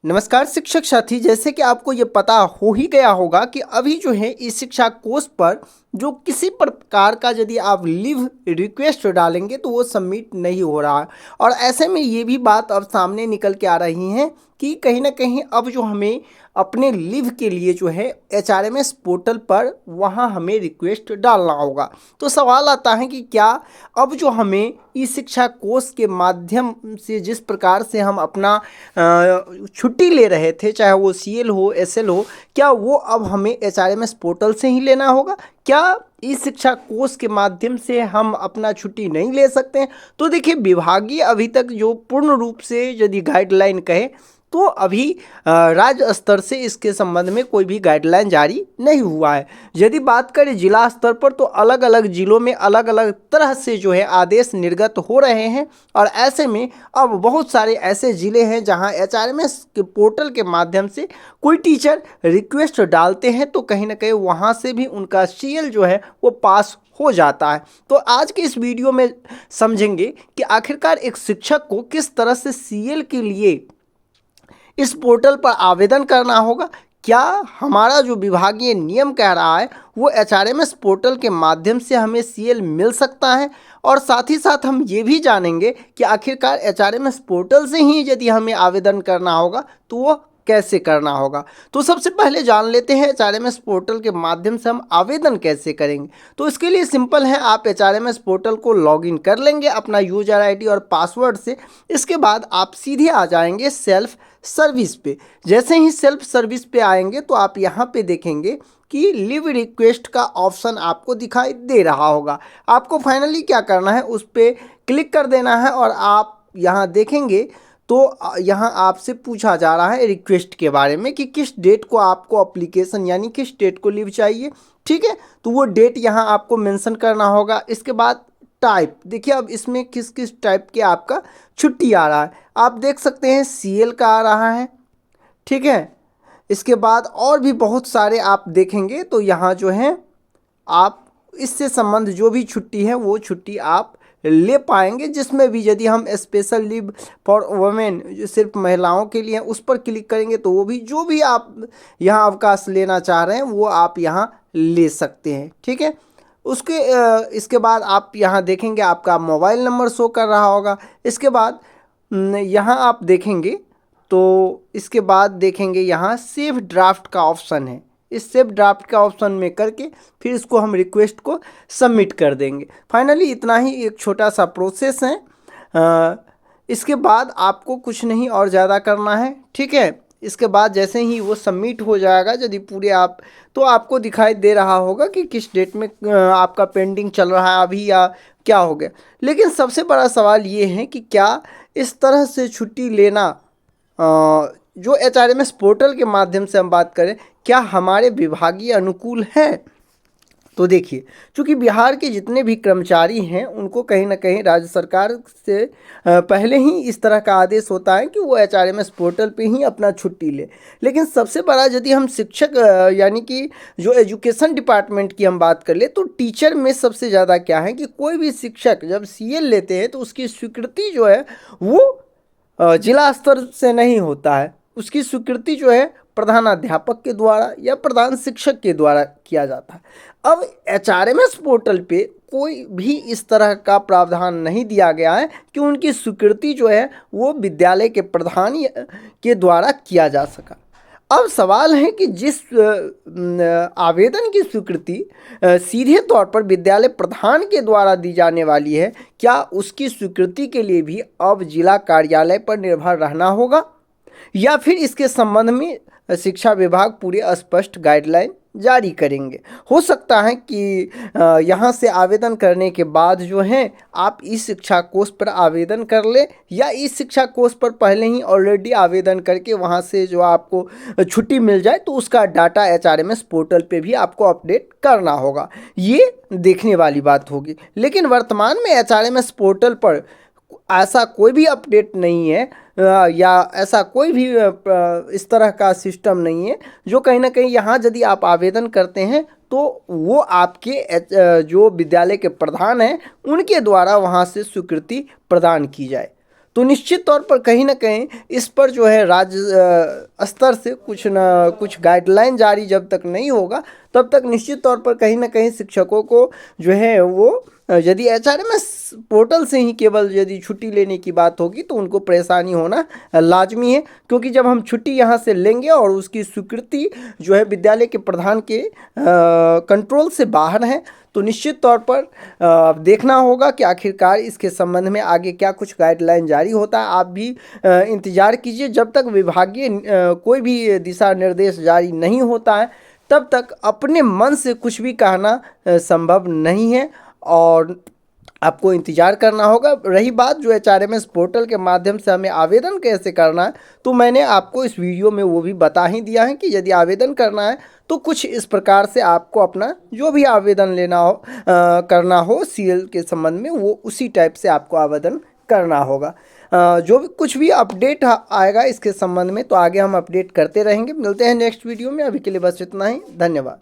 नमस्कार शिक्षक साथी, जैसे कि आपको ये पता हो ही गया होगा कि अभी जो है ई शिक्षा कोर्स पर जो किसी प्रकार का यदि आप लीव रिक्वेस्ट डालेंगे तो वो सबमिट नहीं हो रहा है। और ऐसे में ये भी बात अब सामने निकल के आ रही है कि कहीं ना कहीं अब जो हमें अपने लीव के लिए जो है HRMS पोर्टल पर वहाँ हमें रिक्वेस्ट डालना होगा। तो सवाल आता है कि क्या अब जो हमें ई शिक्षा कोर्स के माध्यम से जिस प्रकार से हम अपना छुट्टी ले रहे थे, चाहे वो CL हो SL हो, क्या वो अब हमें HRMS पोर्टल से ही लेना होगा? क्या ई शिक्षा कोर्स के माध्यम से हम अपना छुट्टी नहीं ले सकते हैं? तो देखिए, विभागीय अभी तक जो पूर्ण रूप से यदि गाइडलाइन कहे तो अभी राज्य स्तर से इसके संबंध में कोई भी गाइडलाइन जारी नहीं हुआ है। यदि बात करें जिला स्तर पर तो अलग अलग जिलों में अलग अलग तरह से जो है आदेश निर्गत हो रहे हैं। और ऐसे में अब बहुत सारे ऐसे ज़िले हैं जहां HRMS के पोर्टल के माध्यम से कोई टीचर रिक्वेस्ट डालते हैं तो कहीं ना कहीं वहां से भी उनका CL जो है वो पास हो जाता है। तो आज के इस वीडियो में समझेंगे कि आखिरकार एक शिक्षक को किस तरह से CL के लिए इस पोर्टल पर आवेदन करना होगा। क्या हमारा जो विभागीय नियम कह रहा है वो HRMS पोर्टल के माध्यम से हमें CL मिल सकता है, और साथ ही साथ हम ये भी जानेंगे कि आखिरकार HRMS पोर्टल से ही यदि हमें आवेदन करना होगा तो वो कैसे करना होगा। तो सबसे पहले जान लेते हैं HRMS पोर्टल के माध्यम से हम आवेदन कैसे करेंगे। तो इसके लिए सिंपल है, आप HRMS पोर्टल को लॉगिन कर लेंगे अपना यूजर ID और पासवर्ड से। इसके बाद आप सीधे आ जाएंगे सेल्फ सर्विस पे। जैसे ही सेल्फ सर्विस पे आएंगे तो आप यहाँ पे देखेंगे कि लीव रिक्वेस्ट का ऑप्शन आपको दिखाई दे रहा होगा। आपको फाइनली क्या करना है, उस पर क्लिक कर देना है और आप यहाँ देखेंगे तो यहाँ आपसे पूछा जा रहा है रिक्वेस्ट के बारे में कि किस डेट को आपको एप्लीकेशन यानी किस डेट को लीव चाहिए। ठीक है, तो वो डेट यहाँ आपको मेंशन करना होगा। इसके बाद टाइप, देखिए अब इसमें किस किस टाइप के आपका छुट्टी आ रहा है। आप देख सकते हैं CL का आ रहा है। ठीक है, इसके बाद और भी बहुत सारे आप देखेंगे तो यहाँ जो है आप इससे संबंध जो भी छुट्टी है वो छुट्टी आप ले पाएंगे, जिसमें भी यदि हम स्पेशल लीव फॉर वुमेन जो सिर्फ महिलाओं के लिए उस पर क्लिक करेंगे तो वो भी जो भी आप यहाँ अवकाश लेना चाह रहे हैं वो आप यहाँ ले सकते हैं। ठीक है, उसके इसके बाद आप यहाँ देखेंगे आपका मोबाइल नंबर शो कर रहा होगा। इसके बाद यहाँ आप देखेंगे तो इसके बाद देखेंगे यहाँ सेव ड्राफ्ट का ऑप्शन है। इस सेव ड्राफ्ट का ऑप्शन में करके फिर इसको हम रिक्वेस्ट को सबमिट कर देंगे। फाइनली इतना ही एक छोटा सा प्रोसेस है। इसके बाद आपको कुछ नहीं और ज़्यादा करना है। ठीक है, इसके बाद जैसे ही वो सबमिट हो जाएगा यदि पूरे आप तो आपको दिखाई दे रहा होगा कि किस डेट में आपका पेंडिंग चल रहा है अभी या क्या हो गया। लेकिन सबसे बड़ा सवाल ये है कि क्या इस तरह से छुट्टी लेना जो HRMS पोर्टल के माध्यम से हम बात करें क्या हमारे विभागीय अनुकूल है। तो देखिए, चूँकि बिहार के जितने भी कर्मचारी हैं उनको कहीं ना कहीं राज्य सरकार से पहले ही इस तरह का आदेश होता है कि वो HRMS पोर्टल पे ही अपना छुट्टी ले। लेकिन सबसे बड़ा यदि हम शिक्षक यानी कि जो एजुकेशन डिपार्टमेंट की हम बात कर ले तो टीचर में सबसे ज़्यादा क्या है कि कोई भी शिक्षक जब CL लेते हैं तो उसकी स्वीकृति जो है वो जिला स्तर से नहीं होता है। उसकी स्वीकृति जो है प्रधानाध्यापक के द्वारा या प्रधान शिक्षक के द्वारा किया जाता है। अब HRMS पोर्टल पे कोई भी इस तरह का प्रावधान नहीं दिया गया है कि उनकी स्वीकृति जो है वो विद्यालय के प्रधान के द्वारा किया जा सका। अब सवाल है कि जिस आवेदन की स्वीकृति सीधे तौर पर विद्यालय प्रधान के द्वारा दी जाने वाली है, क्या उसकी स्वीकृति के लिए भी अब जिला कार्यालय पर निर्भर रहना होगा या फिर इसके संबंध में शिक्षा विभाग पूरे स्पष्ट गाइडलाइन जारी करेंगे। हो सकता है कि यहाँ से आवेदन करने के बाद जो है आप इस शिक्षा कोर्स पर आवेदन कर ले या इस शिक्षा कोर्स पर पहले ही ऑलरेडी आवेदन करके वहाँ से जो आपको छुट्टी मिल जाए तो उसका डाटा HRMS पोर्टल पे भी आपको अपडेट करना होगा। ये देखने वाली बात होगी। लेकिन वर्तमान में HRMS पोर्टल पर ऐसा कोई भी अपडेट नहीं है या ऐसा कोई भी इस तरह का सिस्टम नहीं है जो कहीं ना कहीं यहाँ यदि आप आवेदन करते हैं तो वो आपके जो विद्यालय के प्रधान हैं उनके द्वारा वहाँ से स्वीकृति प्रदान की जाए। तो निश्चित तौर पर कहीं ना कहीं इस पर जो है राज्य स्तर से कुछ ना कुछ गाइडलाइन जारी जब तक नहीं होगा तब तक निश्चित तौर पर कहीं ना कहीं शिक्षकों को जो है वो यदि एचआरएमएस पोर्टल से ही केवल यदि छुट्टी लेने की बात होगी तो उनको परेशानी होना लाजमी है, क्योंकि जब हम छुट्टी यहाँ से लेंगे और उसकी स्वीकृति जो है विद्यालय के प्रधान के कंट्रोल से बाहर है तो निश्चित तौर पर देखना होगा कि आखिरकार इसके संबंध में आगे क्या कुछ गाइडलाइन जारी होता है। आप भी इंतज़ार कीजिए, जब तक विभागीय कोई भी दिशा निर्देश जारी नहीं होता है तब तक अपने मन से कुछ भी कहना संभव नहीं है और आपको इंतज़ार करना होगा। रही बात जो एचआरएमएस पोर्टल के माध्यम से हमें आवेदन कैसे करना है, तो मैंने आपको इस वीडियो में वो भी बता ही दिया है कि यदि आवेदन करना है तो कुछ इस प्रकार से आपको अपना जो भी आवेदन लेना हो करना हो सीएल के संबंध में वो उसी टाइप से आपको आवेदन करना होगा। जो भी कुछ भी अपडेट आएगा इसके संबंध में तो आगे हम अपडेट करते रहेंगे। मिलते हैं नेक्स्ट वीडियो में, अभी के लिए बस इतना ही, धन्यवाद।